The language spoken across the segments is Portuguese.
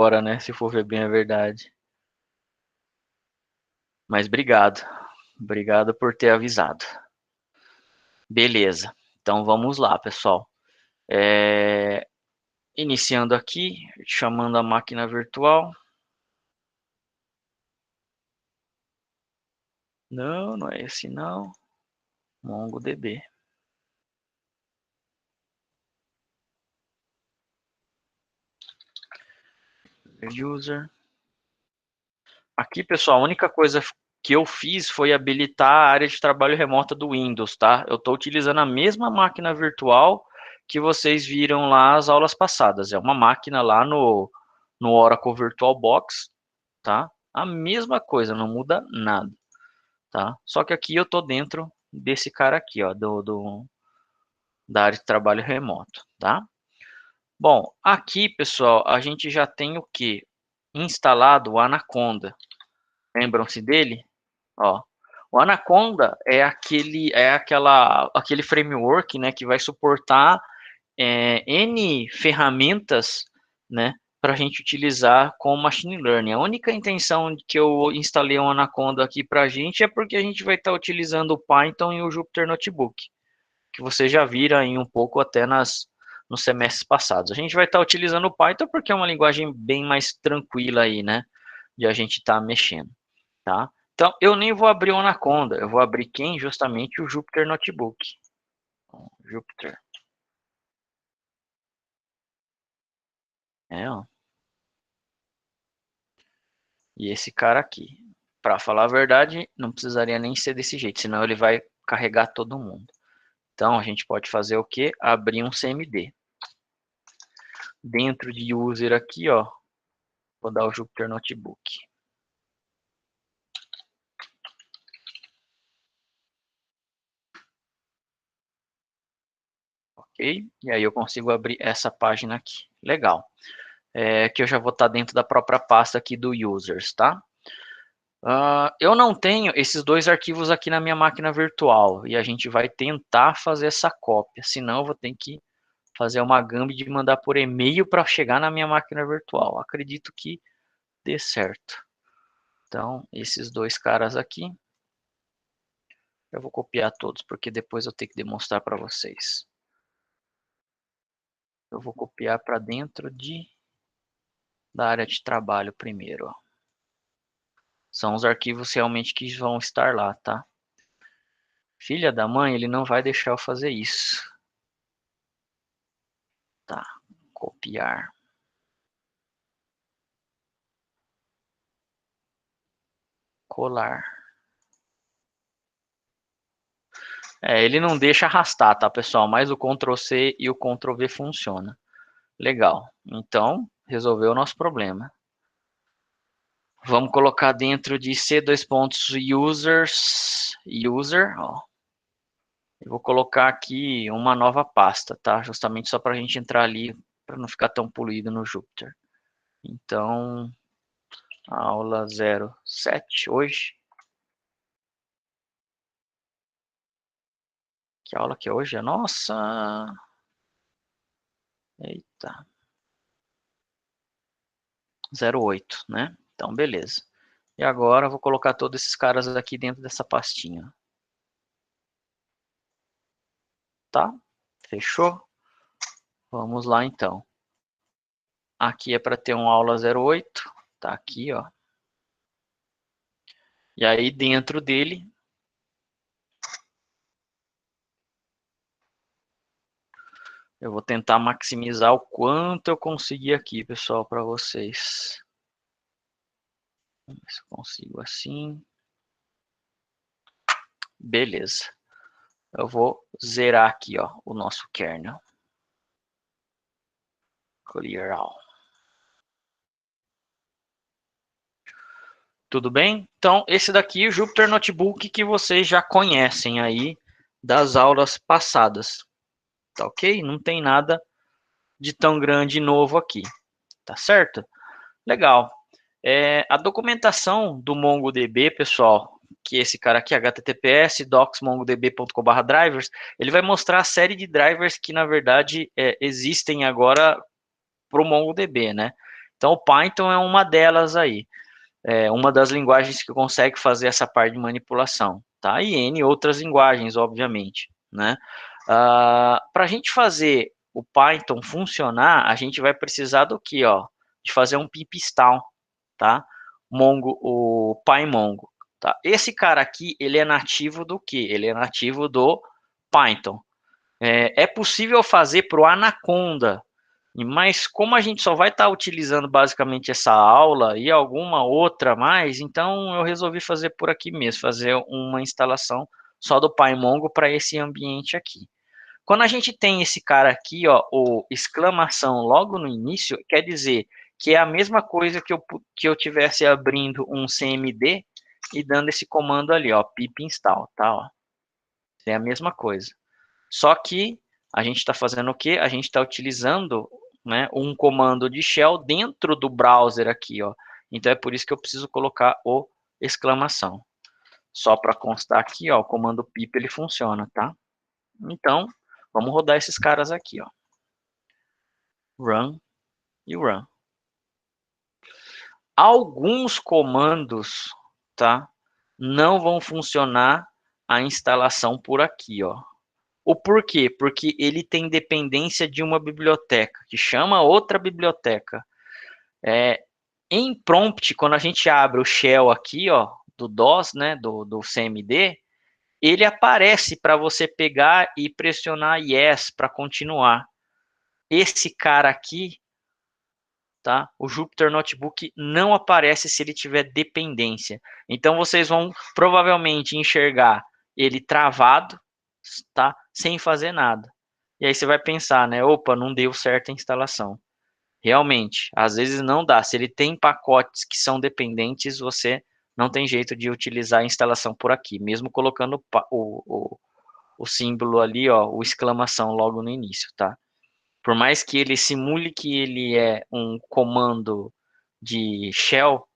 Agora, né? Se for ver bem a verdade. Mas obrigado. Obrigado por ter avisado. Beleza. Então vamos lá, pessoal. Iniciando aqui, chamando a máquina virtual. Não, não é esse não. MongoDB. User. Aqui, pessoal, a única coisa que eu fiz foi habilitar a área de trabalho remota do Windows, tá? Eu estou utilizando a mesma máquina virtual que vocês viram lá as aulas passadas. É uma máquina lá no Oracle VirtualBox, tá? A mesma coisa, não muda nada, tá? Só que aqui eu estou dentro desse cara aqui, ó, da área de trabalho remoto, tá? Bom, aqui, pessoal, a gente já tem o que? Instalado o Anaconda. Lembram-se dele? Ó, o Anaconda é aquele framework, né, que vai suportar N ferramentas, né, para a gente utilizar com Machine Learning. A única intenção que eu instalei o Anaconda aqui para a gente é porque a gente vai estar utilizando o Python e o Jupyter Notebook, que vocês já viram aí um pouco até nos semestres passados. A gente vai estar utilizando o Python porque é uma linguagem bem mais tranquila aí, né, de a gente estar mexendo, tá? Então, eu nem vou abrir o Anaconda, eu vou abrir quem? Justamente o Jupyter Notebook. Jupyter. Ó. E esse cara aqui. Para falar a verdade, não precisaria nem ser desse jeito, senão ele vai carregar todo mundo. Então, a gente pode fazer o quê? Abrir um CMD. Dentro de user aqui, ó, vou dar o Jupyter Notebook. Ok? E aí eu consigo abrir essa página aqui. Legal. Que eu já vou estar dentro da própria pasta aqui do users, tá? Eu não tenho esses dois arquivos aqui na minha máquina virtual e a gente vai tentar fazer essa cópia, senão eu vou ter que fazer uma gamba de mandar por e-mail para chegar na minha máquina virtual. Acredito que dê certo. Então, esses dois caras aqui, eu vou copiar todos, porque depois eu tenho que demonstrar para vocês. Eu vou copiar para dentro da área de trabalho primeiro. Ó. São os arquivos realmente que vão estar lá, tá? Filha da mãe, ele não vai deixar eu fazer isso. Tá, copiar. Colar. Ele não deixa arrastar, tá, pessoal? Mas o Ctrl C e o Ctrl V funciona. Legal. Então, resolveu o nosso problema. Vamos colocar dentro de C:\users, user, ó. Eu vou colocar aqui uma nova pasta, tá? Justamente só para a gente entrar ali, para não ficar tão poluído no Jupyter. Então, aula 07 hoje. Que aula que é hoje? Nossa! Eita. 08, né? Então, beleza. E agora eu vou colocar todos esses caras aqui dentro dessa pastinha. Tá? Fechou? Vamos lá, então. Aqui é para ter um aula 08. Tá aqui, ó. E aí, dentro dele, eu vou tentar maximizar o quanto eu conseguir aqui, pessoal, para vocês. Vamos ver se eu consigo assim. Beleza. Eu vou zerar aqui, ó, o nosso kernel. Clear all. Tudo bem? Então, esse daqui é o Jupyter Notebook que vocês já conhecem aí das aulas passadas. Tá ok? Não tem nada de tão grande e novo aqui. Tá certo? Legal. A documentação do MongoDB, pessoal, que esse cara aqui, https docs.mongodb.com/drivers, ele vai mostrar a série de drivers que, na verdade, existem agora para o MongoDB, né? Então, o Python é uma delas aí. É uma das linguagens que consegue fazer essa parte de manipulação, tá? E N outras linguagens, obviamente, né? Para a gente fazer o Python funcionar, a gente vai precisar do que, ó? De fazer um pip install, tá? Mongo, o PyMongo, tá? Esse cara aqui, ele é nativo do quê? Ele é nativo do Python. É possível fazer para o Anaconda, mas como a gente só vai estar utilizando basicamente essa aula e alguma outra mais, então eu resolvi fazer por aqui mesmo, fazer uma instalação só do PyMongo para esse ambiente aqui. Quando a gente tem esse cara aqui, ó, o exclamação logo no início, quer dizer que é a mesma coisa que eu tivesse abrindo um CMD e dando esse comando ali, ó, pip install, tá? Ó. É a mesma coisa. Só que a gente está fazendo o quê? A gente está utilizando, né, um comando de shell dentro do browser aqui, ó. Então é por isso que eu preciso colocar o exclamação. Só para constar aqui, ó, o comando pip ele funciona, tá? Então, vamos rodar esses caras aqui, ó. Run e run. Alguns comandos, tá? Não vão funcionar a instalação por aqui, ó. O porquê? Porque ele tem dependência de uma biblioteca, que chama outra biblioteca. Em prompt, quando a gente abre o shell aqui, ó, do DOS, né, do CMD, ele aparece para você pegar e pressionar yes para continuar. Esse cara aqui, tá? O Jupyter Notebook não aparece se ele tiver dependência. Então vocês vão provavelmente enxergar ele travado, tá? Sem fazer nada. E aí você vai pensar, né? Opa, não deu certo a instalação. Realmente, às vezes não dá. Se ele tem pacotes que são dependentes, você não tem jeito de utilizar a instalação por aqui, mesmo colocando o símbolo ali, ó, o exclamação logo no início, tá? Por mais que ele simule que ele é um comando de shell,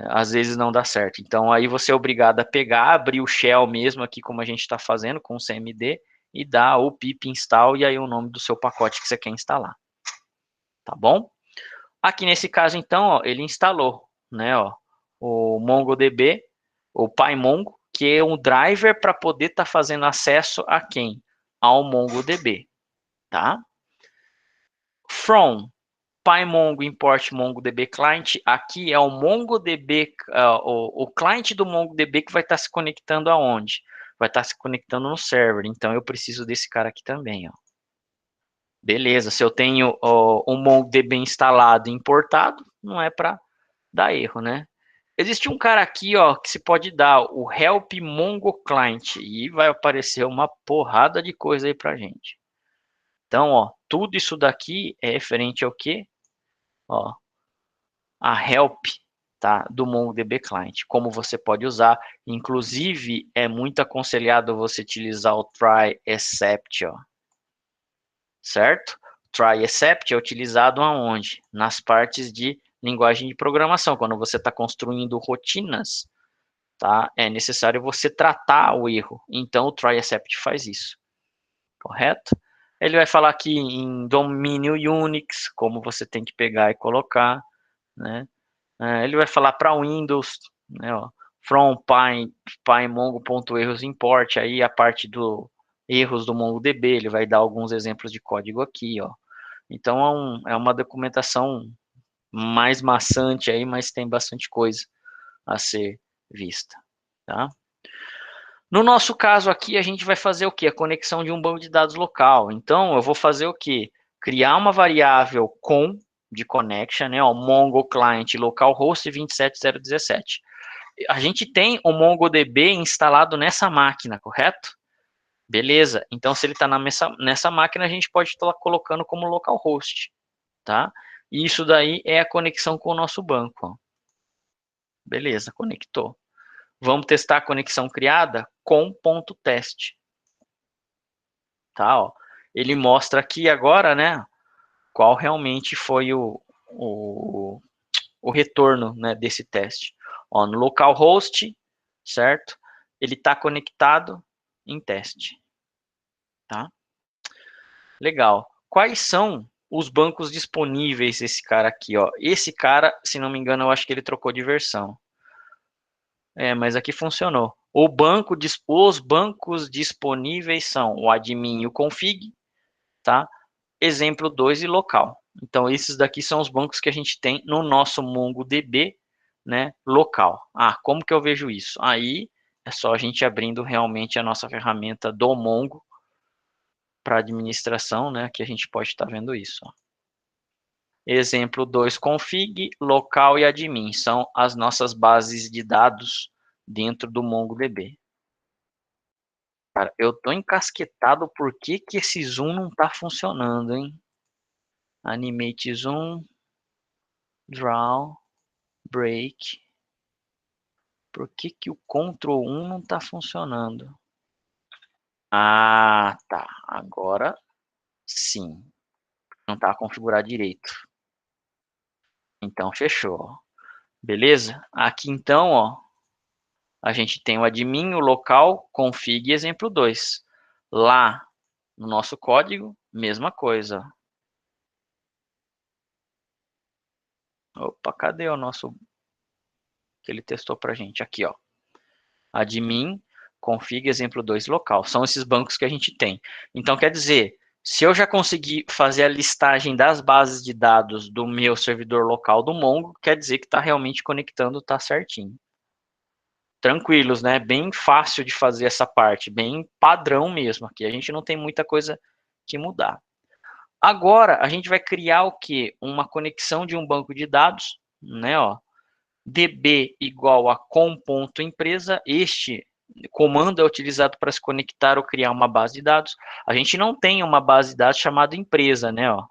às vezes não dá certo. Então aí você é obrigado a pegar, abrir o shell mesmo aqui como a gente está fazendo com o CMD e dar o pip install e aí o nome do seu pacote que você quer instalar. Tá bom? Aqui nesse caso então, ó, ele instalou, né, ó, o MongoDB, o PyMongo, que é um driver para poder estar fazendo acesso a quem? Ao MongoDB, tá? From PyMongo import MongoDB client, aqui é o MongoDB, o cliente do MongoDB que vai estar se conectando aonde? Vai estar se conectando no server, então eu preciso desse cara aqui também, ó. Beleza, se eu tenho um MongoDB instalado e importado, não é para dar erro, né? Existe um cara aqui, ó, que se pode dar o help Mongo client e vai aparecer uma porrada de coisa aí pra gente. Então, ó, tudo isso daqui é referente ao quê? Ó, a help, tá, do MongoDB client, como você pode usar. Inclusive, é muito aconselhado você utilizar o try except, ó, certo? Try except é utilizado aonde? Nas partes de linguagem de programação, quando você está construindo rotinas, tá? É necessário você tratar o erro. Então, o try except faz isso, correto? Ele vai falar aqui em domínio Unix, como você tem que pegar e colocar, né? Ele vai falar para Windows, né, ó, from pymongo.erros import, aí a parte do erros do MongoDB, ele vai dar alguns exemplos de código aqui, ó. Então é uma documentação mais maçante aí, mas tem bastante coisa a ser vista, tá? No nosso caso aqui, a gente vai fazer o quê? A conexão de um banco de dados local. Então, eu vou fazer o quê? Criar uma variável com de connection, né? Ó, Mongo Client localhost 27017. A gente tem o MongoDB instalado nessa máquina, correto? Beleza. Então, se ele está nessa máquina, a gente pode estar colocando como localhost, tá? E isso daí é a conexão com o nosso banco. Ó. Beleza, conectou. Vamos testar a conexão criada com ponto teste. Tá, ó. Ele mostra aqui agora, né, qual realmente foi o retorno, né, desse teste. Ó, no localhost, certo? Ele está conectado em teste. Tá? Legal. Quais são os bancos disponíveis, esse cara aqui, ó. Esse cara, se não me engano, eu acho que ele trocou de versão. Mas aqui funcionou. Os bancos disponíveis são o admin e o config, tá? Exemplo 2 e local. Então, esses daqui são os bancos que a gente tem no nosso MongoDB, né, local. Como que eu vejo isso? Aí é só a gente abrindo realmente a nossa ferramenta do Mongo para administração, né, que a gente pode estar vendo isso. Ó. Exemplo 2, config, local e admin. São as nossas bases de dados dentro do MongoDB. Cara, eu tô encasquetado por que esse zoom não tá funcionando, hein? Animate zoom, draw, break. Por que o Ctrl 1 não tá funcionando? Tá. Agora sim. Não tá configurado direito. Então, fechou. Beleza? Aqui, então, ó, a gente tem o admin, o local, config exemplo 2. Lá, no nosso código, mesma coisa. Opa, cadê o nosso que ele testou pra gente? Aqui, ó. Admin, config exemplo 2 local. São esses bancos que a gente tem. Então, quer dizer, se eu já conseguir fazer a listagem das bases de dados do meu servidor local do Mongo, quer dizer que está realmente conectando, está certinho. Tranquilos, né? Bem fácil de fazer essa parte, bem padrão mesmo. Aqui a gente não tem muita coisa que mudar. Agora, a gente vai criar o quê? Uma conexão de um banco de dados, né? Ó, db igual a com.empresa. Este comando é utilizado para se conectar ou criar uma base de dados. A gente não tem uma base de dados chamada empresa, né? Ó.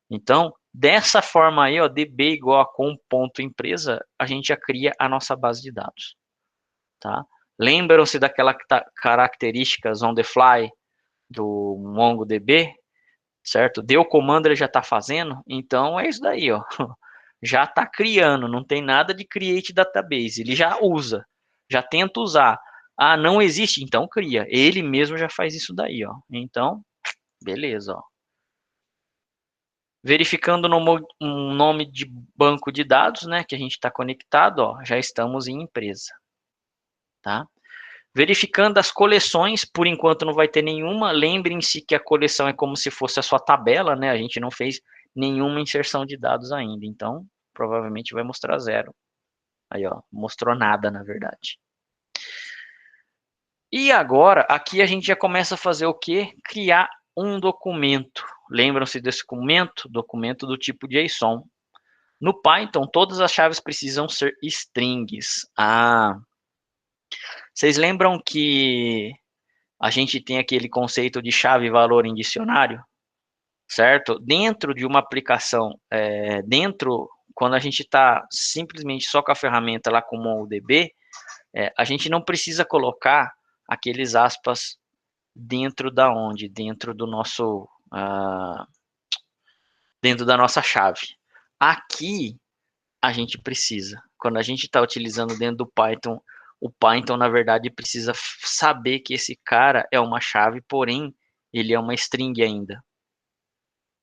Então, dessa forma aí, ó, db igual a com.empresa, a gente já cria a nossa base de dados. Tá? Lembram-se daquela características on the fly do MongoDB? Certo? Deu o comando, ele já está fazendo. Então, é isso daí, ó. Já está criando, não tem nada de create database. Ele já usa, já tenta usar. Não existe? Então cria. Ele mesmo já faz isso daí, ó. Então, beleza, ó. Verificando um nome de banco de dados, né, que a gente está conectado, ó, já estamos em empresa, tá? Verificando as coleções, por enquanto não vai ter nenhuma. Lembrem-se que a coleção é como se fosse a sua tabela, né? A gente não fez nenhuma inserção de dados ainda, então provavelmente vai mostrar 0. Aí, ó, mostrou nada, na verdade. E agora, aqui a gente já começa a fazer o quê? Criar um documento. Lembram-se desse documento? Documento do tipo JSON. No Python, todas as chaves precisam ser strings. Vocês lembram que a gente tem aquele conceito de chave e valor em dicionário? Certo? Dentro de uma aplicação, quando a gente está simplesmente só com a ferramenta lá com o MongoDB, a gente não precisa colocar aqueles aspas dentro da onde? Dentro do nosso, dentro da nossa chave. Aqui a gente precisa. Quando a gente está utilizando dentro do Python, o Python na verdade precisa saber que esse cara é uma chave, porém ele é uma string ainda.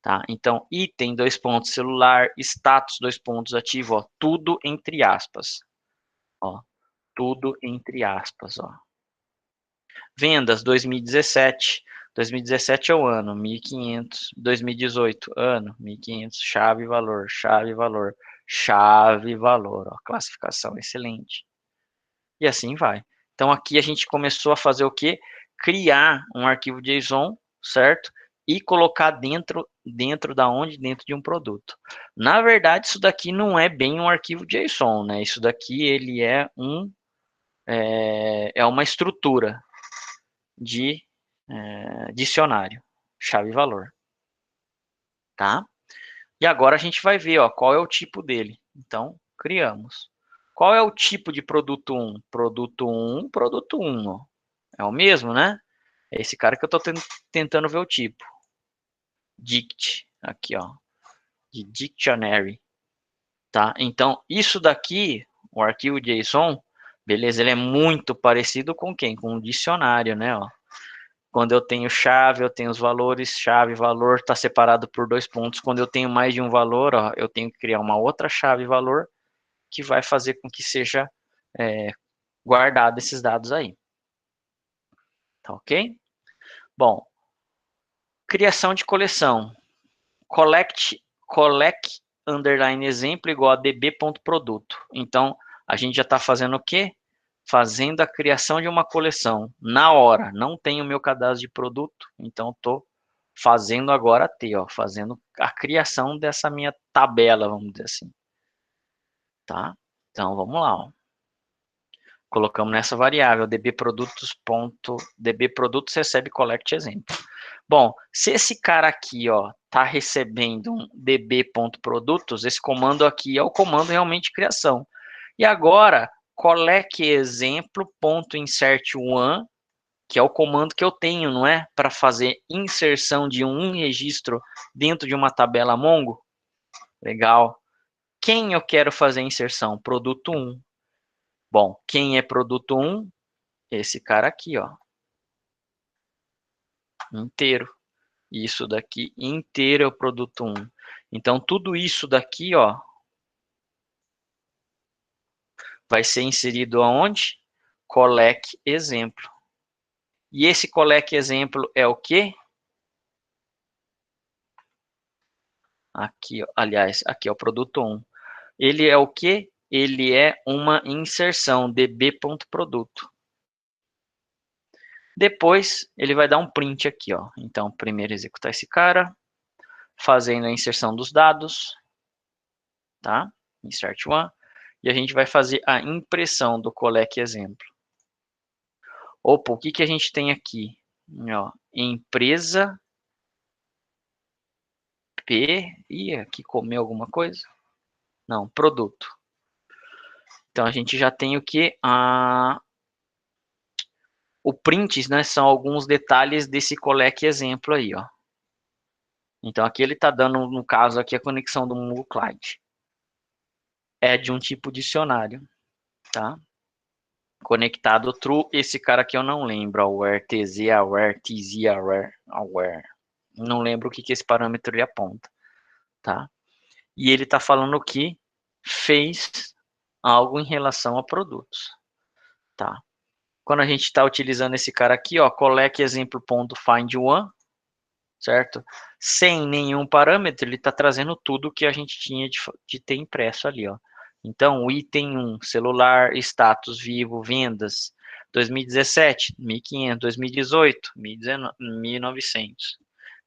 Tá? Então, item, 2 pontos, celular, status, 2 pontos, ativo, ó, tudo entre aspas. Ó, tudo entre aspas, ó. Vendas, 2017. 2017 é o ano, 1.500. 2018, ano, 1.500. Chave, valor, chave, valor, chave, valor. Ó, classificação, excelente. E assim vai. Então, aqui a gente começou a fazer o quê? Criar um arquivo JSON, certo? E colocar dentro da onde? Dentro de um produto. Na verdade, isso daqui não é bem um arquivo JSON, né? Isso daqui, ele é uma estrutura de dicionário, chave e valor, tá? E agora a gente vai ver, ó, qual é o tipo dele. Então, criamos. Qual é o tipo de produto 1? Produto 1, produto 1, ó. É o mesmo, né? É esse cara que eu estou tentando ver o tipo. Dict, aqui, ó, de dictionary, tá? Então, isso daqui, o arquivo JSON, beleza, ele é muito parecido com quem? Com um dicionário, né, ó. Quando eu tenho chave, eu tenho os valores, chave, valor, está separado por 2 pontos. Quando eu tenho mais de um valor, ó, eu tenho que criar uma outra chave, valor, que vai fazer com que seja guardado esses dados aí. Tá ok? Bom, criação de coleção. Collect underline exemplo igual a db.produto. Então, a gente já está fazendo o quê? Fazendo a criação de uma coleção na hora. Não tenho meu cadastro de produto, então estou fazendo agora ó, fazendo a criação dessa minha tabela, vamos dizer assim. Tá? Então, vamos lá, ó. Colocamos nessa variável dbprodutos recebe collect exemplo. Bom, se esse cara aqui, ó, tá recebendo um db.produtos, esse comando aqui é o comando realmente de criação. E agora, collect exemplo.insert1, que é o comando que eu tenho, não é? Para fazer inserção de um registro dentro de uma tabela Mongo. Legal. Quem eu quero fazer a inserção? Produto 1. Bom, quem é produto 1? Esse cara aqui, ó. Inteiro. Isso daqui inteiro é o produto 1. Então, tudo isso daqui, ó, vai ser inserido aonde? Collect exemplo. E esse collect exemplo é o quê? Aqui, ó, aliás, aqui é o produto 1. Ele é o quê? Ele é uma inserção db.produto. Depois, ele vai dar um print aqui, ó. Então, primeiro executar esse cara, fazendo a inserção dos dados, tá? Insert one. E a gente vai fazer a impressão do collect exemplo. Opa, o que que a gente tem aqui? Ó, empresa P. Ih, aqui comeu alguma coisa? Não, produto. Então a gente já tem o que? O prints, né, são alguns detalhes desse collect exemplo aí, ó. Então aqui ele está dando, no caso aqui, a conexão do Google Client. É de um tipo dicionário, tá? Conectado true, esse cara aqui eu não lembro, aware, tz, aware, tz, aware. Não lembro o que esse parâmetro ele aponta, tá? E ele está falando que fez algo em relação a produtos, tá? Quando a gente está utilizando esse cara aqui, ó, collect exemplo.find one, certo? Sem nenhum parâmetro, ele está trazendo tudo que a gente tinha de ter impresso ali, ó. Então, o item 1, celular, status vivo, vendas, 2017, 1.500, 2018, 1.900.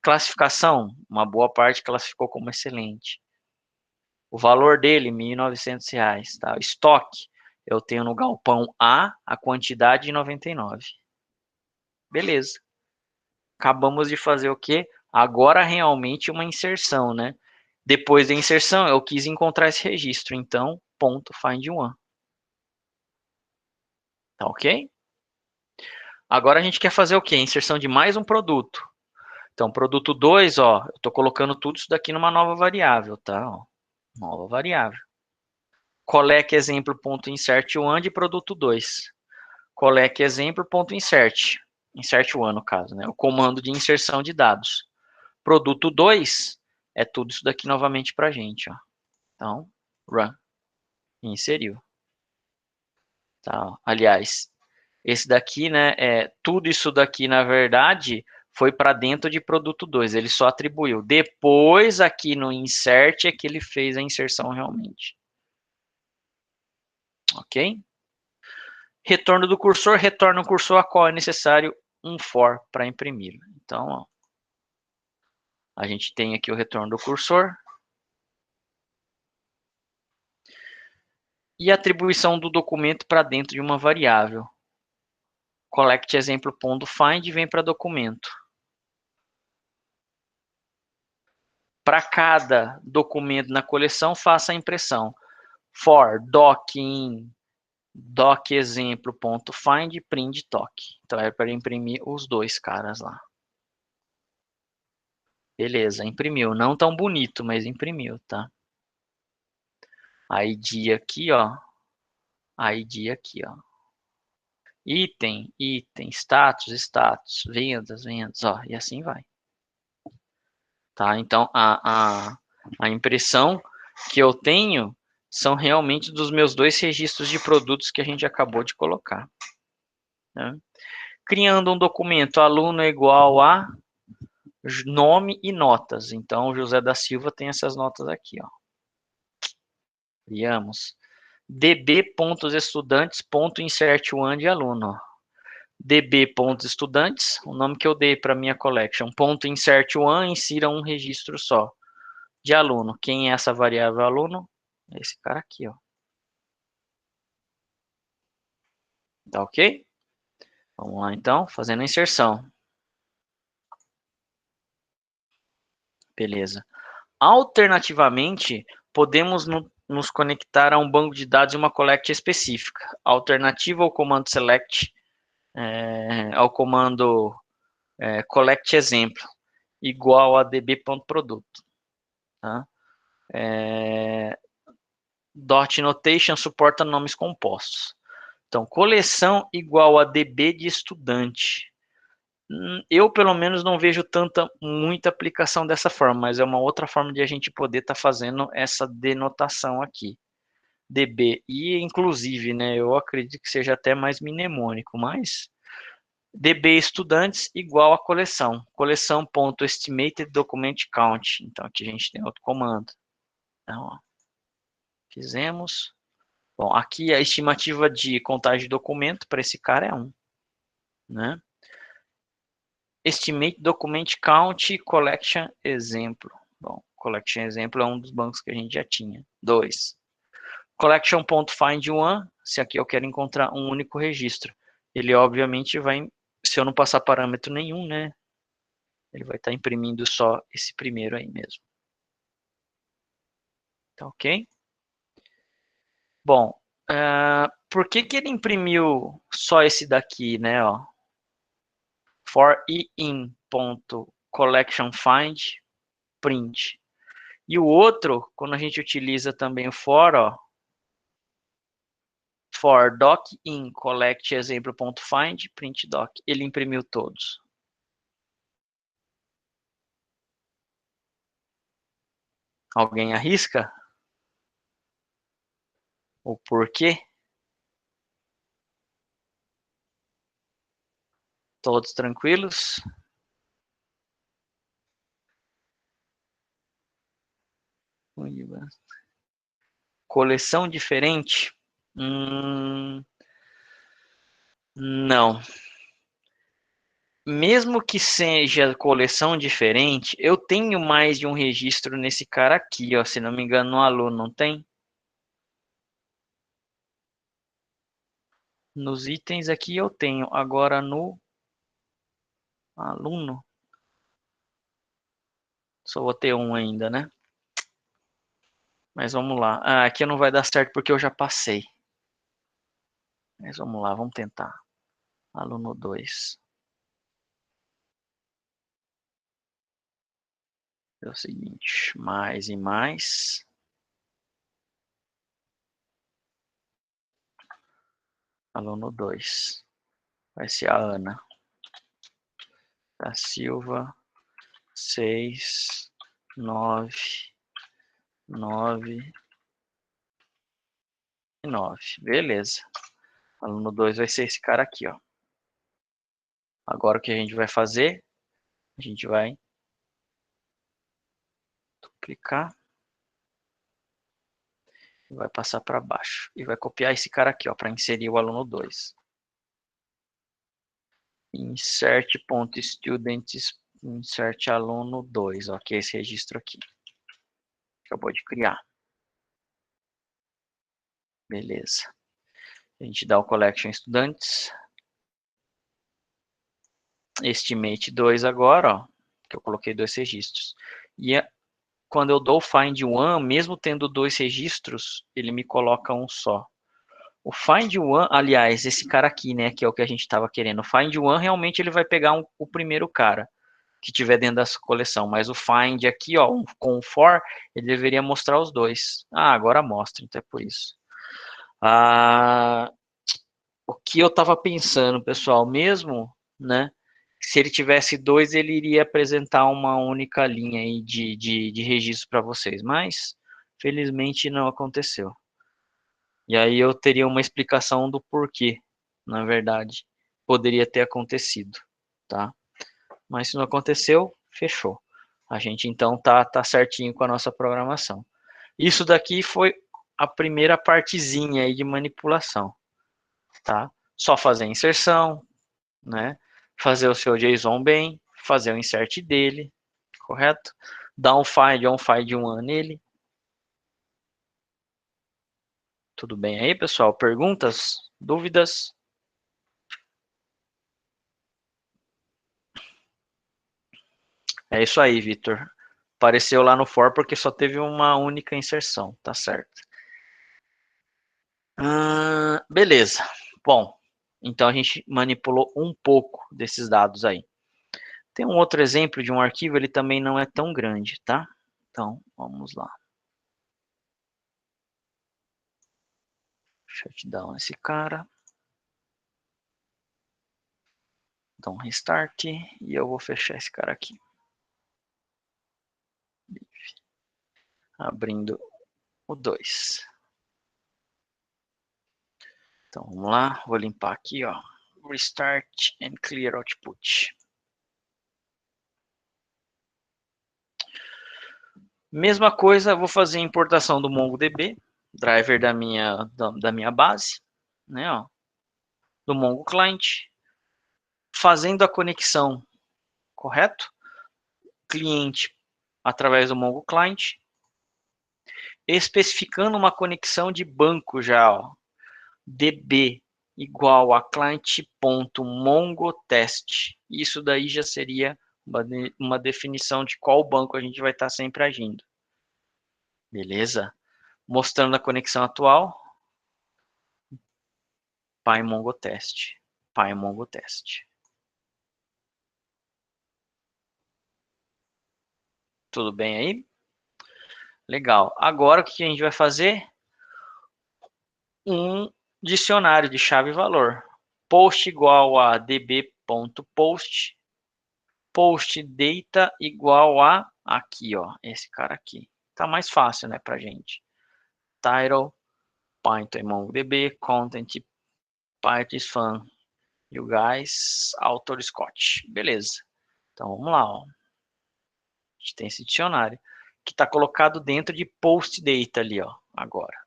Classificação, uma boa parte classificou como excelente. O valor dele, R$ 1.900, tá? Estoque, eu tenho no galpão a quantidade de 99. Beleza. Acabamos de fazer o quê? Agora realmente uma inserção, né? Depois da inserção, eu quis encontrar esse registro, então, ponto find one. Tá ok? Agora a gente quer fazer o quê? Inserção de mais um produto. Então, produto 2, ó, eu estou colocando tudo isso daqui numa nova variável, tá? Ó, nova variável. Collect exemplo.insert1 de produto 2. Collect exemplo.insert. Insert one, no caso, né? O comando de inserção de dados. Produto 2 é tudo isso daqui novamente para a gente, ó. Então, run. Inseriu. Tá? Aliás, esse daqui, né, tudo isso daqui, na verdade, foi para dentro de produto 2. Ele só atribuiu. Depois, aqui no insert, é que ele fez a inserção realmente. Ok? Retorno do cursor. Retorna o cursor a qual é necessário um for para imprimir. Então, ó, a gente tem aqui o retorno do cursor. E a atribuição do documento para dentro de uma variável. Collect exemplo.find vem para documento. Para cada documento na coleção, faça a impressão. For doc in doc exemplo.find print doc. Então é para imprimir os dois caras lá. Beleza, imprimiu. Não tão bonito, mas imprimiu, tá? ID aqui, ó. ID aqui, ó. item, item, status, status, vendas, vendas, ó, e assim vai. Tá? Então, a impressão que eu tenho são realmente dos meus dois registros de produtos que a gente acabou de colocar. Né? Criando um documento, aluno é igual a nome e notas. Então, o José da Silva tem essas notas aqui, ó. Criamos. db.estudantes.insert1 de aluno. db.estudantes, o nome que eu dei para minha collection. .insert1, insira um registro só de aluno. Quem é essa variável aluno? Esse cara aqui, ó. Tá ok? Vamos lá, então, fazendo a inserção. Beleza. Alternativamente, podemos nos conectar a um banco de dados e uma collect específica. Alternativa ao comando select, ao comando collect exemplo, igual a db.produto. Tá? Dot notation suporta nomes compostos. Então, coleção igual a db de estudante. Eu, pelo menos, não vejo muita aplicação dessa forma, mas é uma outra forma de a gente poder estar fazendo essa denotação aqui. DB. E, inclusive, né, eu acredito que seja até mais mnemônico, mas DB estudantes igual a coleção. Coleção.estimated document count. Então, aqui a gente tem outro comando. Então, ó, fizemos. Bom, aqui a estimativa de contagem de documento para esse cara é 1. Né? Estimate document count collection exemplo. Bom, collection exemplo é um dos bancos que a gente já tinha. 2. Collection.find1, se aqui eu quero encontrar um único registro. Ele obviamente vai, se eu não passar parâmetro nenhum, né? Ele vai estar imprimindo só esse primeiro aí mesmo. Tá ok? Bom, por que ele imprimiu só esse daqui, né? Ó? For in.collectionFind print. E o outro, quando a gente utiliza também o for, ó, for doc in collect exemplo.find print doc, ele imprimiu todos. Alguém arrisca? O porquê? Todos tranquilos? Coleção diferente? Não. Mesmo que seja coleção diferente, eu tenho mais de um registro nesse cara aqui, ó, se não me engano, no aluno, não tem? Nos itens aqui eu tenho, agora no aluno, só vou ter um ainda, né? Mas vamos lá. Aqui não vai dar certo porque eu já passei. Mas vamos lá, vamos tentar. Aluno 2. É o seguinte, mais e mais. Aluno 2. Vai ser a Ana. Da Silva. 6, 9, 9 e 9. Beleza. Aluno 2 vai ser esse cara aqui, ó. Agora o que a gente vai fazer? A gente vai duplicar. Vai passar para baixo. E vai copiar esse cara aqui, ó, para inserir o aluno 2. Insert.students, insert aluno 2, ó, que é esse registro aqui. Acabou de criar. Beleza. A gente dá o collection estudantes. Estimate 2 agora, ó, que eu coloquei 2 registros. E quando eu dou o find one, mesmo tendo 2 registros, ele me coloca um só. O find one, aliás, esse cara aqui, né, que é o que a gente estava querendo. O find one realmente ele vai pegar o primeiro cara que tiver dentro dessa coleção, mas o find aqui, ó, com o for, ele deveria mostrar os dois. Agora mostra, então é por isso. O que eu estava pensando, pessoal, mesmo, né? Se ele tivesse dois, ele iria apresentar uma única linha aí de registro para vocês, mas felizmente não aconteceu. E aí eu teria uma explicação do porquê, na verdade, poderia ter acontecido, tá? Mas se não aconteceu, fechou. A gente então tá certinho com a nossa programação. Isso daqui foi a primeira partezinha aí de manipulação, tá? Só fazer a inserção, né? Fazer o seu JSON bem, fazer o insert dele, correto? Dar um find one nele. Tudo bem aí, pessoal? Perguntas? Dúvidas? É isso aí, Vitor. Apareceu lá no for porque só teve uma única inserção, tá certo. Beleza. Bom, então a gente manipulou um pouco desses dados aí. Tem um outro exemplo de um arquivo, ele também não é tão grande, tá? Então, vamos lá. Shutdown esse cara. Dá um restart e eu vou fechar esse cara aqui. Abrindo o 2. Então, vamos lá. Vou limpar aqui, ó. Restart and clear output. Mesma coisa, vou fazer a importação do MongoDB, driver da minha base, né, ó, do Mongo Client, fazendo a conexão, correto? Cliente através do Mongo Client, especificando uma conexão de banco já, ó, db igual a client.mongotest. Isso daí já seria uma definição de qual banco a gente vai estar sempre agindo. Beleza? Mostrando a conexão atual, PyMongoTest. PyMongoTest. Tudo bem aí? Legal. Agora o que a gente vai fazer? Um dicionário de chave-valor. Post igual a db.post. Post data igual a aqui, ó. Esse cara aqui. Tá mais fácil, né, pra gente. Title, Python MongoDB, Content, Python Fan, you guys, Author Scott. Beleza. Então vamos lá, ó. A gente tem esse dicionário que está colocado dentro de post data ali, ó, agora.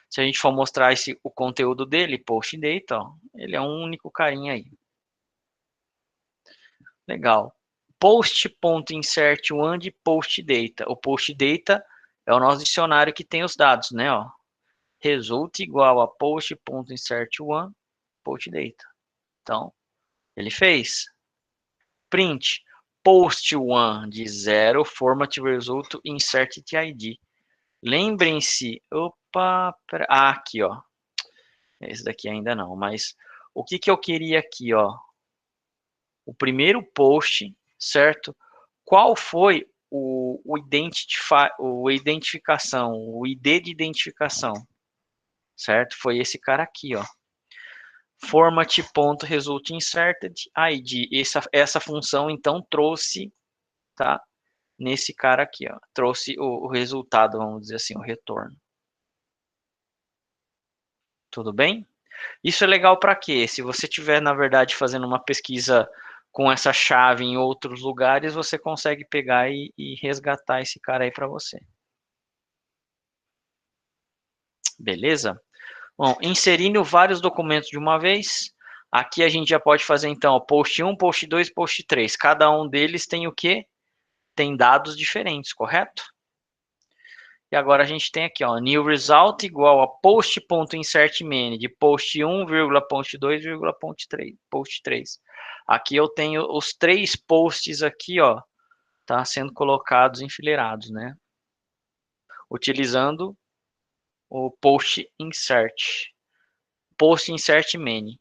Se a gente for mostrar o conteúdo dele, post data, ó, ele é um único carinha aí. Legal. Post.insert one de post data. O post data é o nosso dicionário que tem os dados, né, ó. Result igual a post.insert one post data. Então, ele fez. Print post one de 0, format result insert id. Lembrem-se, aqui, ó. Esse daqui ainda não, mas o que que eu queria aqui, ó? O primeiro post, certo? Qual foi o identificação, o ID de identificação, certo? Foi esse cara aqui, ó. Format.resultInserted.id. Essa função, então, trouxe, tá? Nesse cara aqui, ó. Trouxe o resultado, vamos dizer assim, o retorno. Tudo bem? Isso é legal para quê? Se você tiver, na verdade, fazendo uma pesquisa com essa chave em outros lugares, você consegue pegar e resgatar esse cara aí para você. Beleza? Bom, inserindo vários documentos de uma vez, aqui a gente já pode fazer então ó, post 1, post 2, post 3. Cada um deles tem o quê? Tem dados diferentes, correto? E agora a gente tem aqui, ó, new result igual a post.insertMany de post 1, post 2, post 3. Aqui eu tenho os 3 posts aqui, ó, tá sendo colocados enfileirados, né? Utilizando o post insert. Post insert many.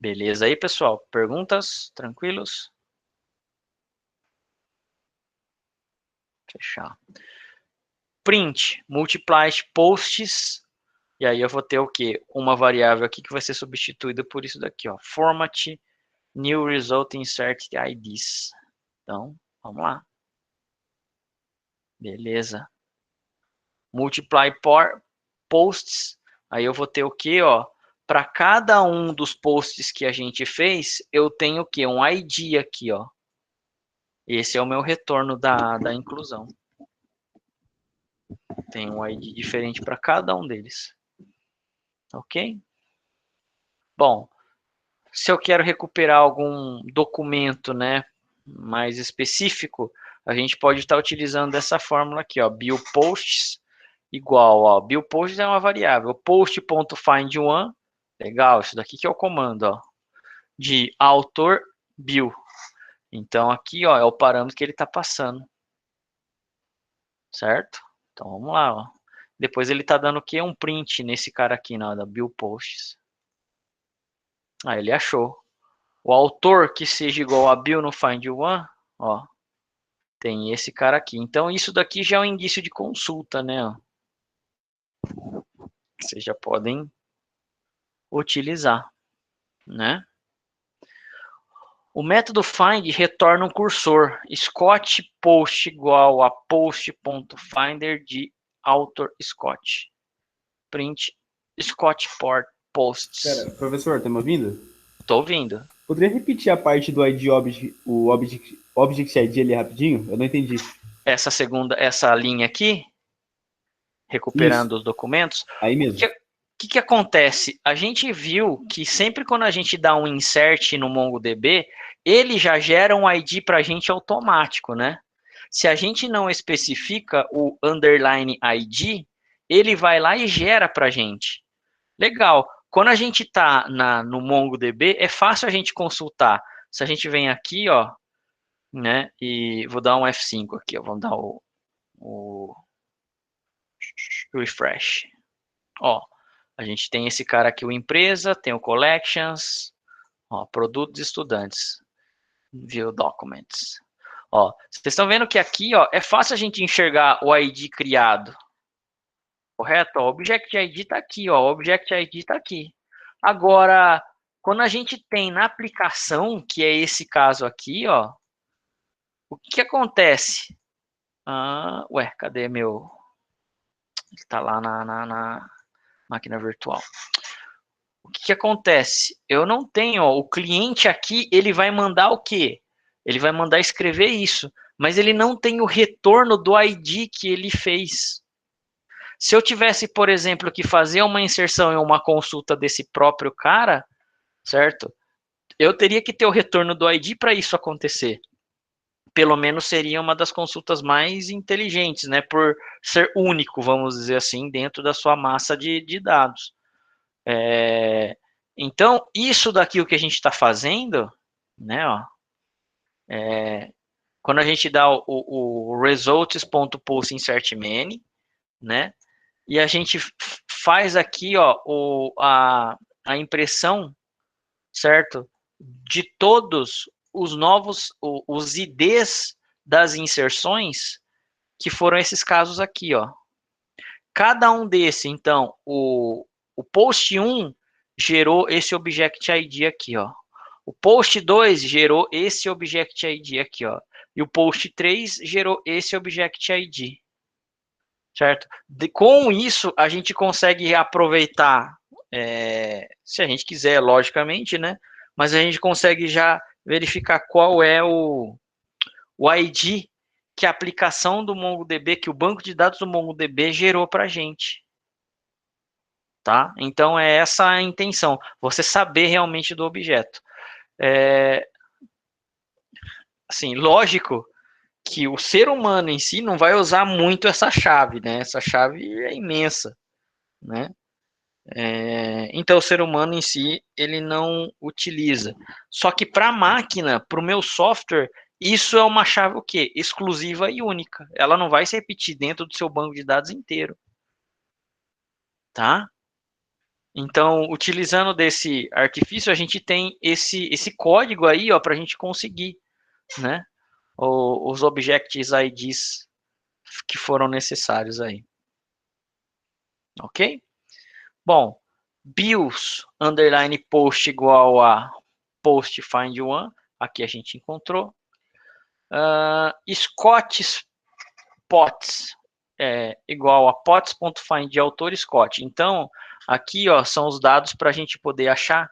Beleza aí, pessoal? Perguntas? Tranquilos? Fechar. Print, multiply posts E aí eu vou ter o quê? Uma variável aqui que vai ser substituída por isso daqui, ó. Format new result insert IDs. Então, vamos lá. Beleza. Multiply por posts. Aí eu vou ter o quê, ó? Para cada um dos posts que a gente fez, eu tenho o quê? Um ID aqui, ó. Esse é o meu retorno da inclusão. Tem um ID diferente para cada um deles. Ok? Bom, se eu quero recuperar algum documento, né, mais específico, a gente pode estar utilizando essa fórmula aqui, ó, billPosts igual, ó, billPosts é uma variável, post.findOne, legal, isso daqui que é o comando, ó, de autor bill. Então aqui, ó, é o parâmetro que ele está passando, certo? Então vamos lá, ó. Depois ele está dando o quê? Um print nesse cara aqui, da billPosts. Aí ele achou. O autor que seja igual a Bill no find one, ó, tem esse cara aqui. Então isso daqui já é um indício de consulta, né? Ó. Vocês já podem utilizar, né? O método find retorna um cursor Scott post igual a post.finder de author Scott. Print Scott port posts. Pera, professor, tá me ouvindo? Tô ouvindo. Poderia repetir a parte do ID Object ID ali rapidinho? Eu não entendi. Essa linha aqui, Isso, recuperando os documentos, aí o mesmo. que acontece? A gente viu que sempre quando a gente dá um insert no MongoDB, ele já gera um ID para a gente automático, né? Se a gente não especifica o underline ID, ele vai lá e gera para a gente. Legal. Quando a gente está no MongoDB, é fácil a gente consultar. Se a gente vem aqui, ó, né, e vou dar um F5 aqui, ó, vamos dar o refresh. Ó, a gente tem esse cara aqui, o empresa, tem o collections, ó, produtos estudantes, view documents. Ó, vocês estão vendo que aqui, ó, é fácil a gente enxergar o ID criado, correto? Ó, o Object ID está aqui, ó, o Object ID está aqui. Agora, quando a gente tem na aplicação, que é esse caso aqui, ó, o que acontece? Ué, cadê meu... Ele está lá na máquina virtual. O que acontece? Eu não tenho, ó, o cliente aqui, ele vai mandar o quê? Ele vai mandar escrever isso, mas ele não tem o retorno do ID que ele fez. Se eu tivesse, por exemplo, que fazer uma inserção em uma consulta desse próprio cara, certo? Eu teria que ter o retorno do ID para isso acontecer. Pelo menos seria uma das consultas mais inteligentes, né? Por ser único, vamos dizer assim, dentro da sua massa de dados. Então, isso daqui o que a gente está fazendo, né? Ó, quando a gente dá o results.pulseInsertMany, né? E a gente faz aqui, ó, a impressão, certo? De todos os novos, os IDs das inserções, que foram esses casos aqui, ó. Cada um desse, então, o post 1 gerou esse object ID aqui, ó. O post 2 gerou esse object ID aqui, ó. E o post 3 gerou esse object ID. Certo? Com isso, a gente consegue aproveitar, se a gente quiser, logicamente, né? Mas a gente consegue já verificar qual é o ID que a aplicação do MongoDB, que o banco de dados do MongoDB gerou para a gente. Tá? Então, é essa a intenção, você saber realmente do objeto. Assim, lógico que o ser humano em si não vai usar muito essa chave, né? Essa chave é imensa, né? Então, o ser humano em si, ele não utiliza. Só que para a máquina, para o meu software, isso é uma chave o quê? Exclusiva e única. Ela não vai se repetir dentro do seu banco de dados inteiro. Tá? Então, utilizando desse artifício, a gente tem esse código aí, ó, para a gente conseguir, né? Os objects IDs que foram necessários aí. Ok? Bom, bills underline post igual a post find one. Aqui a gente encontrou. Scott's pots igual a pots.find de autor Scott. Então, aqui ó, são os dados para a gente poder achar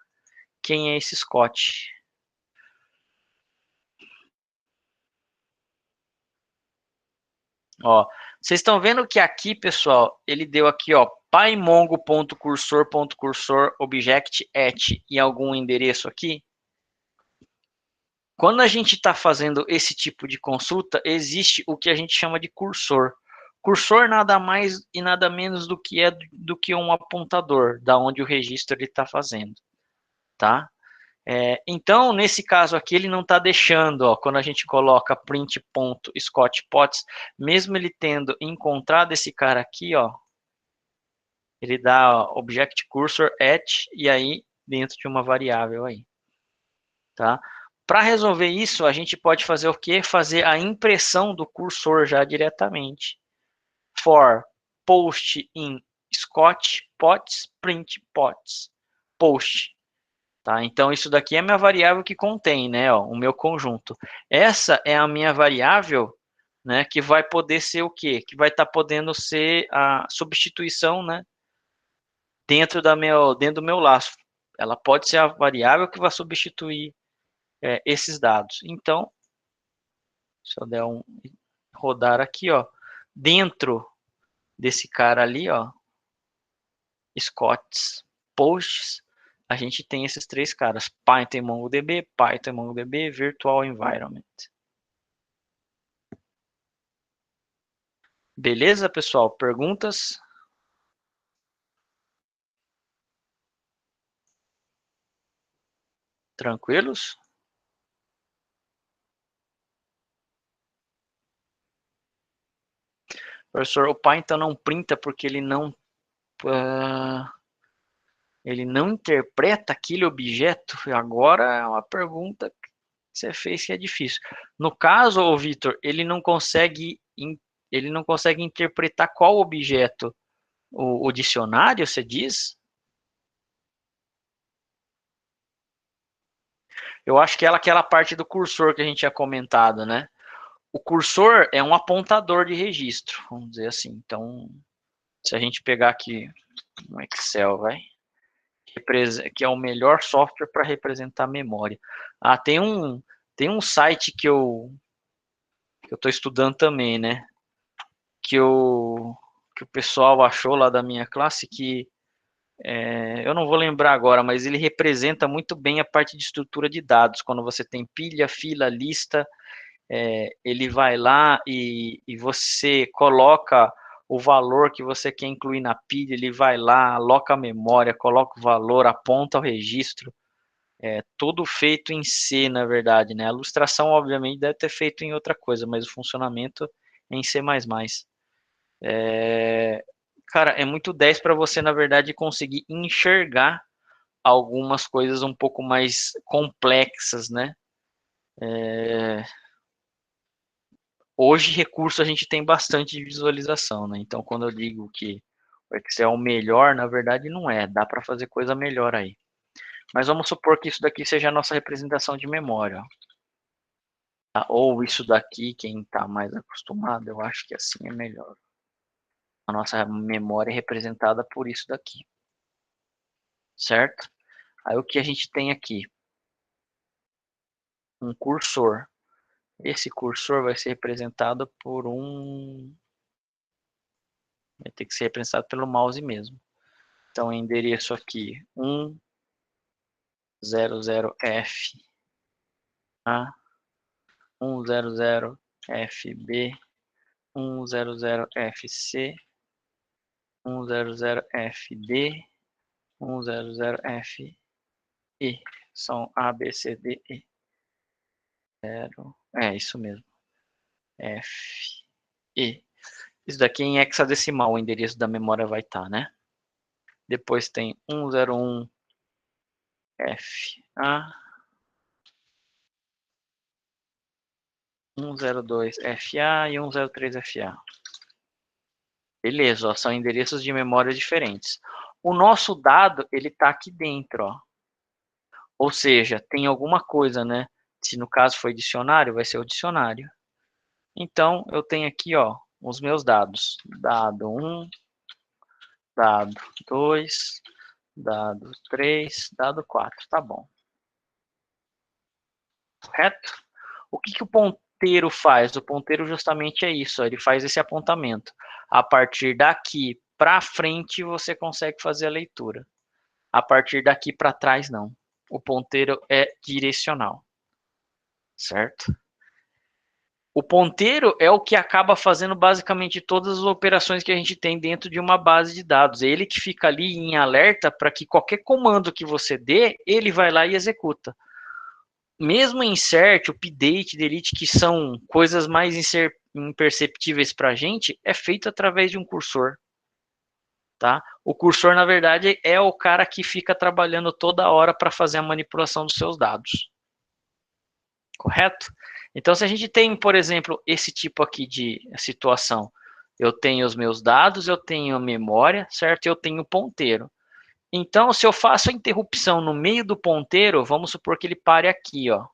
quem é esse Scott. Ó, vocês estão vendo que aqui, pessoal, ele deu aqui, ó, pymongo.cursor.cursor object at e algum endereço aqui. Quando a gente está fazendo esse tipo de consulta, existe o que a gente chama de cursor. Cursor nada mais e nada menos do que um apontador, da onde o registro ele está fazendo, tá? Então, nesse caso aqui, ele não está deixando, ó, quando a gente coloca print.scottpots, mesmo ele tendo encontrado esse cara aqui, ó, ele dá ó, object cursor at e aí dentro de uma variável aí, tá? Para resolver isso, a gente pode fazer o quê? Fazer a impressão do cursor já diretamente. For post in scottpots print pots post. Tá? Então, isso daqui é a minha variável que contém, né, ó, o meu conjunto. Essa é a minha variável, né, que vai poder ser o quê? Que vai estar podendo ser a substituição, né, dentro do meu laço. Ela pode ser a variável que vai substituir esses dados. Então, se eu der rodar aqui, ó, dentro desse cara ali, ó, Scott's posts, a gente tem esses três caras, Python MongoDB, Python MongoDB, Virtual Environment. Beleza, pessoal? Perguntas? Tranquilos? Professor, o Python não printa porque ele não interpreta aquele objeto? Agora é uma pergunta que você fez que é difícil. No caso, ô Vitor, ele não consegue interpretar qual objeto? O dicionário, você diz? Eu acho que é aquela parte do cursor que a gente tinha comentado, né? O cursor é um apontador de registro, vamos dizer assim. Então, se a gente pegar aqui no Excel, que é o melhor software para representar memória. Tem um site que eu estou estudando também, né? Que o pessoal achou lá da minha classe que eu não vou lembrar agora, mas ele representa muito bem a parte de estrutura de dados. Quando você tem pilha, fila, lista, ele vai lá e você coloca o valor que você quer incluir na pilha, ele vai lá, aloca a memória, coloca o valor, aponta o registro. Tudo feito em C, na verdade, né? A ilustração, obviamente, deve ter feito em outra coisa, mas o funcionamento é em C++. Cara, é muito 10 para você, na verdade, conseguir enxergar algumas coisas um pouco mais complexas, né? Hoje, recurso a gente tem bastante de visualização, né? Então, quando eu digo que o Excel é o melhor, na verdade não é. Dá para fazer coisa melhor aí. Mas vamos supor que isso daqui seja a nossa representação de memória. Tá? Ou isso daqui, quem está mais acostumado, eu acho que assim é melhor. A nossa memória é representada por isso daqui. Certo? Aí o que a gente tem aqui? Um cursor. Esse cursor vai ser representado por vai ter que ser representado pelo mouse mesmo. Então, o endereço aqui, 100F A, 100FB, 100FC, 100FD, 100FE. São A, B, C, D, E. 0, isso mesmo. F, E. Isso daqui em hexadecimal, o endereço da memória vai estar, né? Depois tem 101 FA, 102 FA e 103 FA. Beleza, ó, são endereços de memória diferentes. o nosso dado, ele está aqui dentro, ó. Ou seja, tem alguma coisa, né? Se no caso foi dicionário, vai ser o dicionário. Então, eu tenho aqui, ó, os meus dados. Dado 1, dado 2, dado 3, dado 4. Tá bom. Correto? O que o ponteiro faz? O ponteiro justamente é isso, ó, ele faz esse apontamento. A partir daqui para frente, você consegue fazer a leitura. A partir daqui para trás, não. O ponteiro é direcional. Certo? O ponteiro é o que acaba fazendo basicamente todas as operações que a gente tem dentro de uma base de dados. É ele que fica ali em alerta para que qualquer comando que você dê, ele vai lá e executa. Mesmo insert, update, delete, que são coisas mais imperceptíveis para a gente, é feito através de um cursor. Tá? O cursor, na verdade, é o cara que fica trabalhando toda hora para fazer a manipulação dos seus dados. Correto? Então, se a gente tem, por exemplo, esse tipo aqui de situação, eu tenho os meus dados, eu tenho a memória, certo? Eu tenho o ponteiro. Então, se eu faço a interrupção no meio do ponteiro, vamos supor que ele pare aqui, ó.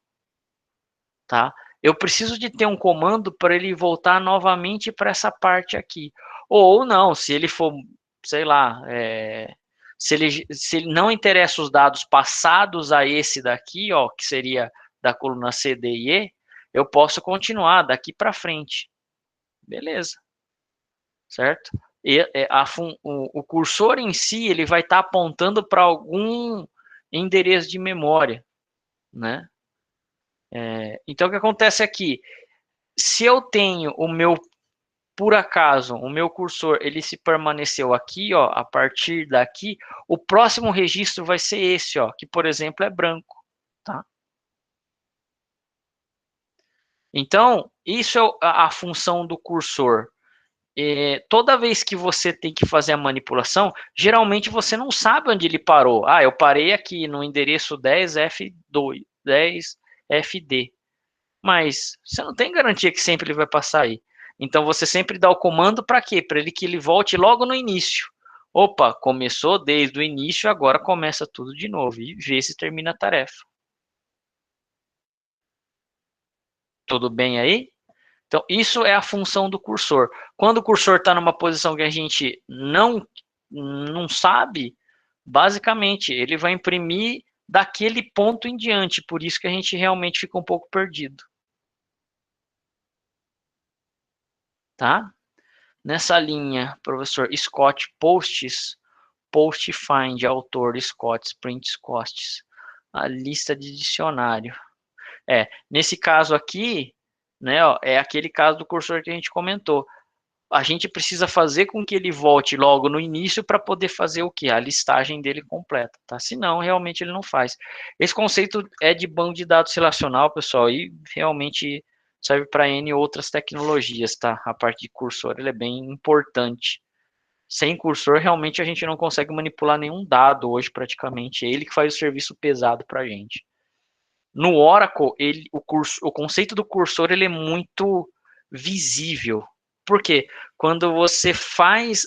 Tá? Eu preciso de ter um comando para ele voltar novamente para essa parte aqui. Ou não, se ele for, sei lá, se ele não interessa os dados passados a esse daqui, ó, que seria da coluna C, D e E, eu posso continuar daqui para frente. Beleza. Certo? E o cursor em si, ele vai estar apontando para algum endereço de memória, né? Então, o que acontece aqui? Se eu tenho o meu, por acaso, o meu cursor, ele se permaneceu aqui, ó, a partir daqui, o próximo registro vai ser esse, ó, que, por exemplo, é branco, tá? Então, isso é a função do cursor. Toda vez que você tem que fazer a manipulação, geralmente você não sabe onde ele parou. Ah, eu parei aqui no endereço 10F2, 10FD. Mas você não tem garantia que sempre ele vai passar aí. Então você sempre dá o comando para quê? Para ele que ele volte logo no início. Opa, começou desde o início, agora começa tudo de novo e vê se termina a tarefa. Tudo bem aí? Então, isso é a função do cursor. Quando o cursor está numa posição que a gente não sabe, basicamente, ele vai imprimir daquele ponto em diante. Por isso que a gente realmente fica um pouco perdido. Tá? Nessa linha, professor, Scott Posts, Post Find, autor Scott, Print Costs, a lista de dicionário. Nesse caso aqui, né, ó, é aquele caso do cursor que a gente comentou. A gente precisa fazer com que ele volte logo no início para poder fazer o quê? A listagem dele completa, tá? Senão, realmente ele não faz. Esse conceito é de banco de dados relacional, pessoal, e realmente serve para N outras tecnologias, tá? A parte de cursor, ele é bem importante. Sem cursor, realmente a gente não consegue manipular nenhum dado hoje, praticamente. É ele que faz o serviço pesado para a gente. No Oracle, o conceito do cursor ele é muito visível. Por quê? Quando você faz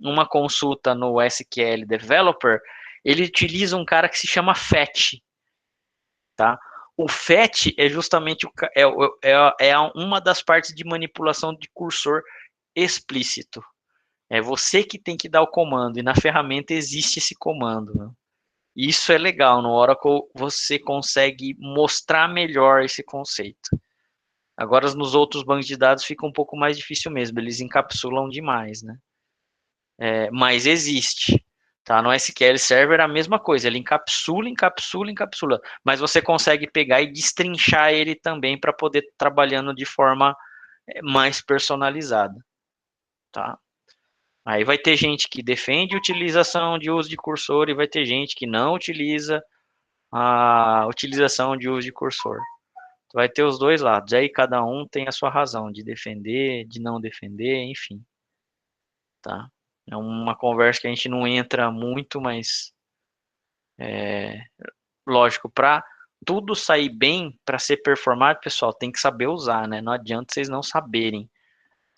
uma consulta no SQL Developer, ele utiliza um cara que se chama fetch. Tá? O fetch é justamente uma das partes de manipulação de cursor explícito. É você que tem que dar o comando, e na ferramenta existe esse comando. Né? Isso é legal, no Oracle você consegue mostrar melhor esse conceito. Agora, nos outros bancos de dados fica um pouco mais difícil mesmo, eles encapsulam demais, né? Mas existe. Tá? No SQL Server é a mesma coisa, ele encapsula, encapsula, encapsula, mas você consegue pegar e destrinchar ele também para poder trabalhando de forma mais personalizada. Tá? Aí vai ter gente que defende a utilização de uso de cursor e vai ter gente que não utiliza a utilização de uso de cursor. Vai ter os dois lados. Aí cada um tem a sua razão de defender, de não defender, enfim. Tá? É uma conversa que a gente não entra muito, mas lógico, para tudo sair bem, para ser performado, pessoal, tem que saber usar, né? Não adianta vocês não saberem.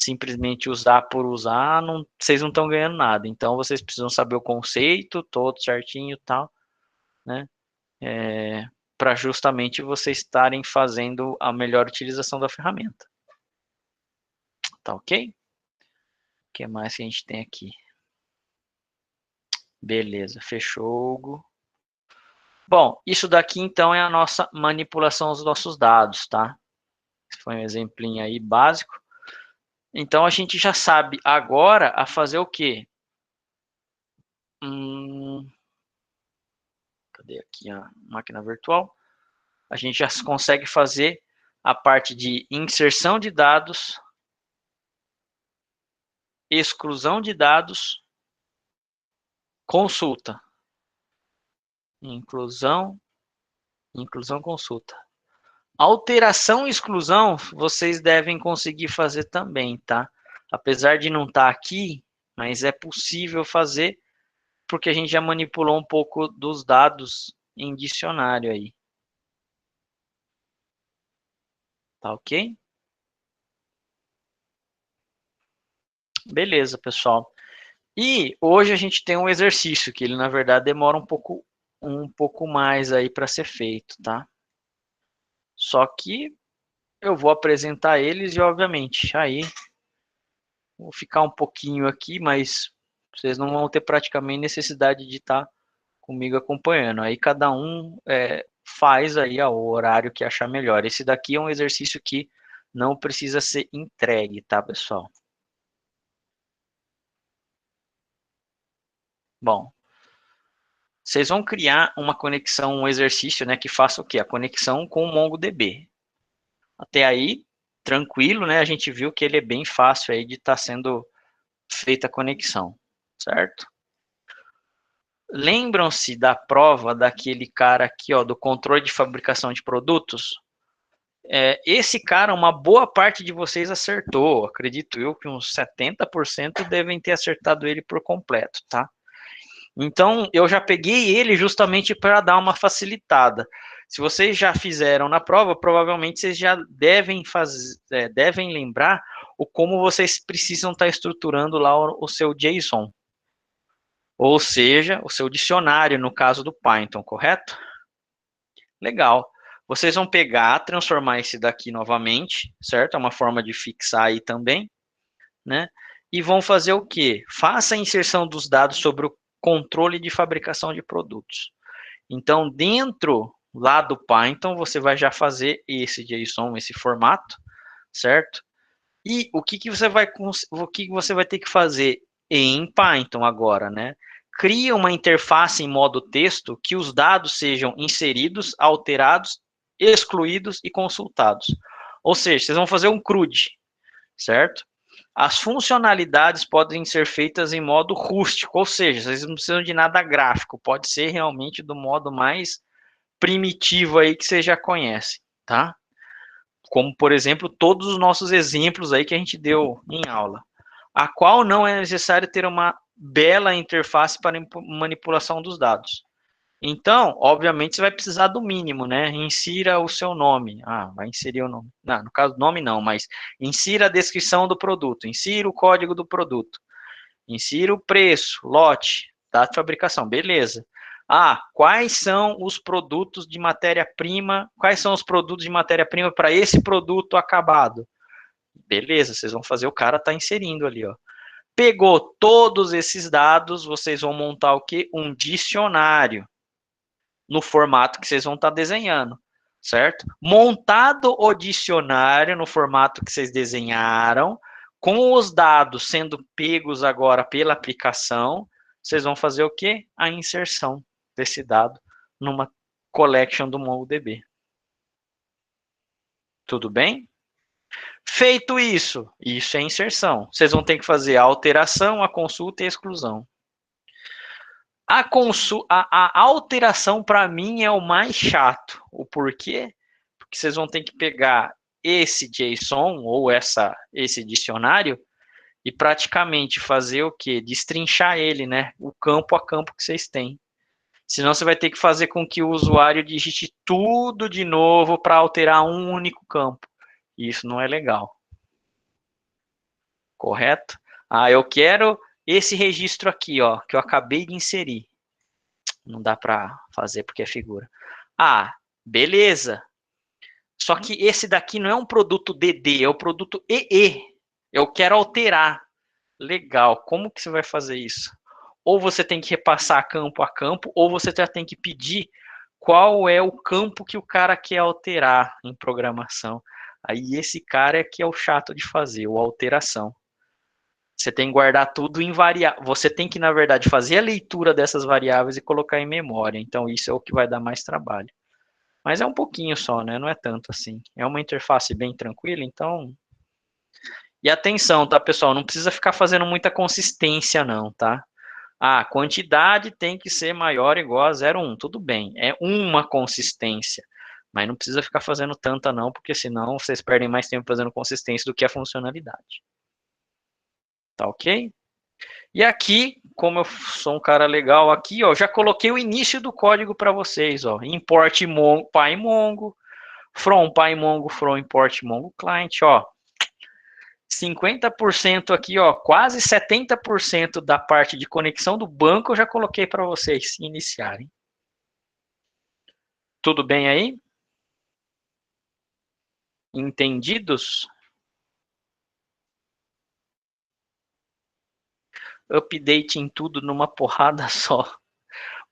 simplesmente usar por usar, vocês não estão ganhando nada. Então, vocês precisam saber o conceito todo certinho e tal, né? Para justamente vocês estarem fazendo a melhor utilização da ferramenta. Tá ok? O que mais que a gente tem aqui? Beleza, fechou, Hugo. Bom, isso daqui então é a nossa manipulação dos nossos dados, tá? Esse foi um exemplinho aí básico. Então a gente já sabe agora a fazer o quê? Cadê aqui a máquina virtual? A gente já consegue fazer a parte de inserção de dados, exclusão de dados, consulta. Inclusão, consulta. Alteração e exclusão, vocês devem conseguir fazer também, tá? Apesar de não estar aqui, mas é possível fazer, porque a gente já manipulou um pouco dos dados em dicionário aí. Tá ok? Beleza, pessoal. E hoje a gente tem um exercício que ele, na verdade, demora um pouco mais aí para ser feito, tá? Só que eu vou apresentar eles e, obviamente, aí vou ficar um pouquinho aqui, mas vocês não vão ter praticamente necessidade de estar comigo acompanhando. Aí cada um faz aí o horário que achar melhor. Esse daqui é um exercício que não precisa ser entregue, tá, pessoal? Bom, vocês vão criar uma conexão, um exercício, né, que faça o quê? A conexão com o MongoDB. Até aí, tranquilo, né? A gente viu que ele é bem fácil aí de estar sendo feita a conexão, certo? Lembram-se da prova daquele cara aqui, ó, do controle de fabricação de produtos? Esse cara, uma boa parte de vocês acertou. Acredito eu que uns 70% devem ter acertado ele por completo, tá? Então, eu já peguei ele justamente para dar uma facilitada. Se vocês já fizeram na prova, provavelmente vocês já devem devem lembrar o como vocês precisam estar estruturando lá o seu JSON. Ou seja, o seu dicionário, no caso do Python, correto? Legal. Vocês vão pegar, transformar esse daqui novamente, certo? É uma forma de fixar aí também, né? E vão fazer o quê? Faça a inserção dos dados sobre o controle de fabricação de produtos. Então, dentro lá do Python, você vai já fazer esse JSON, esse formato, certo? E o que você vai ter que fazer em Python agora, né? Cria uma interface em modo texto que os dados sejam inseridos, alterados, excluídos e consultados. Ou seja, vocês vão fazer um CRUD, certo? As funcionalidades podem ser feitas em modo rústico, ou seja, vocês não precisam de nada gráfico, pode ser realmente do modo mais primitivo aí que vocês já conhecem, tá? Como, por exemplo, todos os nossos exemplos aí que a gente deu em aula, a qual não é necessário ter uma bela interface para manipulação dos dados. Então, obviamente, você vai precisar do mínimo, né? Insira o seu nome. Vai inserir o nome. Não, no caso, nome não, mas insira a descrição do produto, insira o código do produto, insira o preço, lote, data de fabricação, beleza. Quais são os produtos de matéria-prima? Quais são os produtos de matéria-prima para esse produto acabado? Beleza, vocês vão fazer o cara tá inserindo ali, ó. Pegou todos esses dados, vocês vão montar o quê? Um dicionário no formato que vocês vão estar desenhando, certo? Montado o dicionário no formato que vocês desenharam, com os dados sendo pegos agora pela aplicação, vocês vão fazer o quê? A inserção desse dado numa collection do MongoDB. Tudo bem? Feito isso é inserção. Vocês vão ter que fazer a alteração, a consulta e a exclusão. A alteração, para mim, é o mais chato. O porquê? Porque vocês vão ter que pegar esse JSON ou esse dicionário e praticamente fazer o quê? Destrinchar ele, né? O campo a campo que vocês têm. Senão você vai ter que fazer com que o usuário digite tudo de novo para alterar um único campo. E isso não é legal. correto? Ah, eu quero esse registro aqui, ó, que eu acabei de inserir. Não dá para fazer porque é figura. Ah, beleza. Só que esse daqui não é um produto DD, é o produto EE. Eu quero alterar. Legal. Como que você vai fazer isso? Ou você tem que repassar campo a campo, ou você já tem que pedir qual é o campo que o cara quer alterar em programação. Aí esse cara é que é o chato de fazer, o alteração. Você tem que guardar tudo em variável. Você tem que, na verdade, fazer a leitura dessas variáveis e colocar em memória. Então, isso é o que vai dar mais trabalho. Mas é um pouquinho só, né? Não é tanto assim. É uma interface bem tranquila, então. E atenção, tá, pessoal? Não precisa ficar fazendo muita consistência, não, tá? Ah, a quantidade tem que ser maior ou igual a 0,1. Tudo bem, é uma consistência. Mas não precisa ficar fazendo tanta, não, porque senão vocês perdem mais tempo fazendo consistência do que a funcionalidade. Tá ok? E aqui, como eu sou um cara legal aqui, ó, já coloquei o início do código para vocês, ó. Import PyMongo, from PyMongo, from import Mongo client, ó. 50% aqui, ó, quase 70% da parte de conexão do banco eu já coloquei para vocês iniciarem. Tudo bem aí? Entendidos? Update em tudo numa porrada só.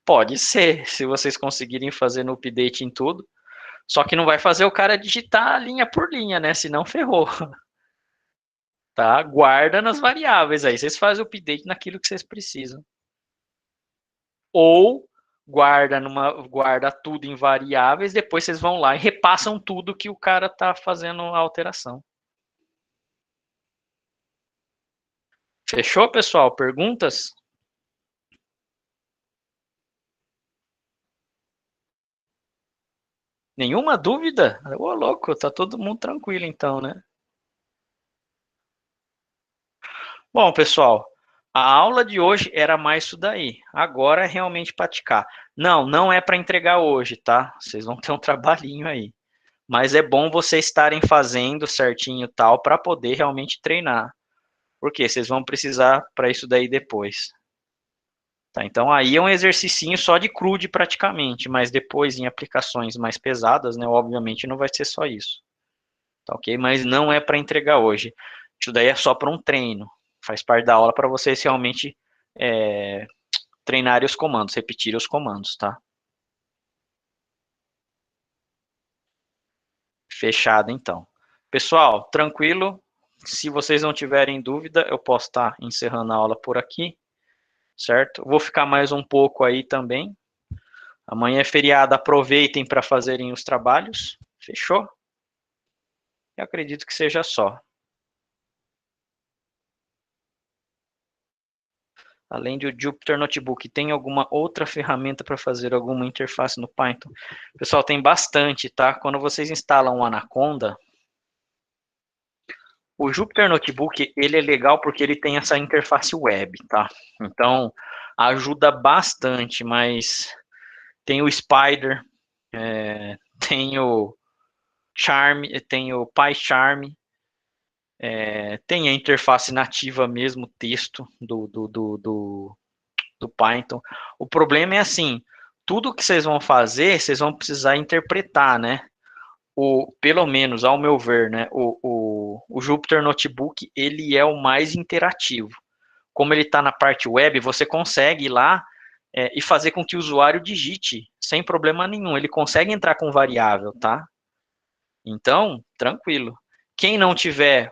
Pode ser, se vocês conseguirem fazer no update em tudo. Só que não vai fazer o cara digitar linha por linha, né? Senão ferrou. Tá? Guarda nas variáveis aí. Vocês fazem o update naquilo que vocês precisam. Ou guarda tudo em variáveis, depois vocês vão lá e repassam tudo que o cara tá fazendo a alteração. Fechou, pessoal? Perguntas? Nenhuma dúvida? Ô, louco, tá todo mundo tranquilo então, né? Bom, pessoal, a aula de hoje era mais isso daí. Agora é realmente praticar. Não, não é para entregar hoje, tá? Vocês vão ter um trabalhinho aí. Mas é bom vocês estarem fazendo certinho tal para poder realmente treinar. Porque vocês vão precisar para isso daí depois. Tá? Então aí é um exercício só de crude praticamente, mas depois em aplicações mais pesadas, né, obviamente não vai ser só isso. Tá ok? Mas não é para entregar hoje. Isso daí é só para um treino. Faz parte da aula para vocês realmente treinarem os comandos, repetirem os comandos, tá? Fechado então. Pessoal, tranquilo. Se vocês não tiverem dúvida, eu posso estar encerrando a aula por aqui, certo? Vou ficar mais um pouco aí também. Amanhã é feriado, aproveitem para fazerem os trabalhos. Fechou? Eu acredito que seja só. Além do Jupyter Notebook, tem alguma outra ferramenta para fazer alguma interface no Python? Pessoal, tem bastante, tá? Quando vocês instalam o Anaconda, o Jupyter Notebook, ele é legal porque ele tem essa interface web, tá? Então, ajuda bastante, mas tem o Spider, tem o Charm, tem o PyCharm, tem a interface nativa mesmo, texto do Python. O problema é assim, tudo que vocês vão fazer, vocês vão precisar interpretar, né? Pelo menos, ao meu ver, né? O Jupyter Notebook, ele é o mais interativo. Como ele está na parte web, você consegue ir lá e fazer com que o usuário digite, sem problema nenhum. Ele consegue entrar com variável, tá? Então, tranquilo. Quem não tiver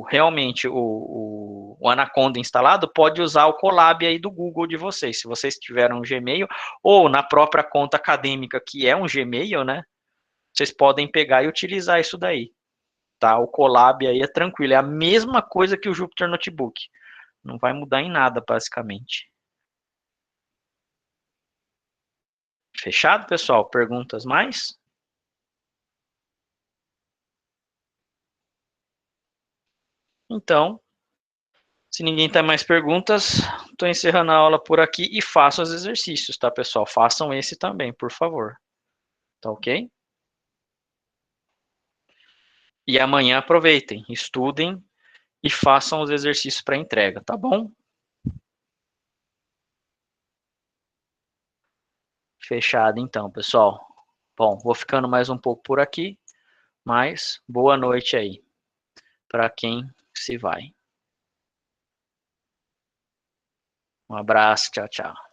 realmente o Anaconda instalado, pode usar o Colab aí do Google de vocês. Se vocês tiverem um Gmail, ou na própria conta acadêmica, que é um Gmail, né? Vocês podem pegar e utilizar isso daí. Tá? O Colab aí é tranquilo. É a mesma coisa que o Jupyter Notebook. Não vai mudar em nada, basicamente. Fechado, pessoal? Perguntas mais? Então, se ninguém tem mais perguntas, estou encerrando a aula por aqui e façam os exercícios, tá, pessoal? Façam esse também, por favor. Tá ok? E amanhã aproveitem, estudem e façam os exercícios para entrega, tá bom? Fechado então, pessoal. Bom, vou ficando mais um pouco por aqui, mas boa noite aí para quem se vai. Um abraço, tchau, tchau.